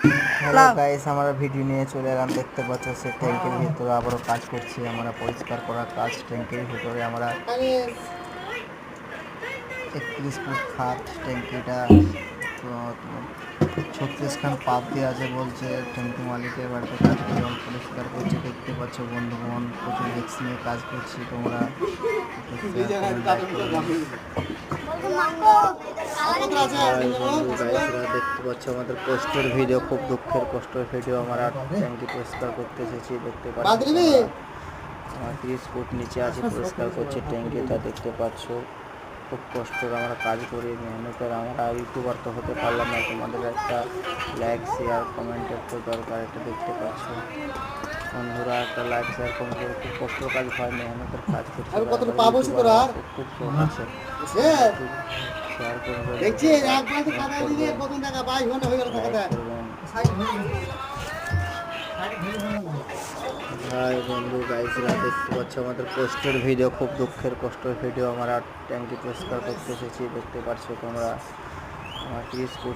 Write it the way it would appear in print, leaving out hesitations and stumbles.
Hello guys, আমরা video নিয়ে চলে এলাম। দেখতে পাচ্ছ সে ট্যাঙ্কের ভিতরে আবারও কাজ করছি। আমরা পরিষ্কার করার কাজ ট্যাঙ্কের ভিতরে আমরা 31 ফুট খাত ট্যাঙ্কিটা, তো 36 খান পাপ দিয়ে আছে বলছে। ট্যাঙ্কি মালিকের বাড়িতে কাজ করে জল পরিষ্কার করছে। দেখতে পাচ্ছ বন্ধুগণ, প্রচুর রিস্ক নিয়ে কাজ করছি। তোমরা দেখতে পাচ্ছ আমাদের কষ্টের ভিডিও, খুব দুঃখের কষ্টের ভিডিও। আমরা ট্যাঙ্কি পরিষ্কার করতে এসেছি। দেখতে পাচ্ছ আমার 30 ফুট নিচে আছে, পরিষ্কার করছে ট্যাঙ্কিটা। দেখতে পাচ্ছ খুব কষ্টের আমরা কাজ করি, মেহনতের। আমরা ইউটিউবার তো হতে পারলাম না, তোমাদের একটা লাইক শেয়ার কমেন্টের তো দরকার। এটা দেখতে পাচ্ছ বন্ধুরা, একটা লাইক শেয়ার কমেন্ট করে। খুব কষ্টের কাজ হয়, মেহনতের কাজ করছে। খুব শখ আছে, শেয়ার হাই বন্ধু গাইসরা, দেখতে পাচ্ছ আমাদের কষ্টের ভিডিও, খুব দুঃখের কষ্টের ভিডিও। আমরা ট্যাঙ্কি পরিষ্কার করতে এসেছি। দেখতে পাচ্ছ তোমরা আমার 30 ফুট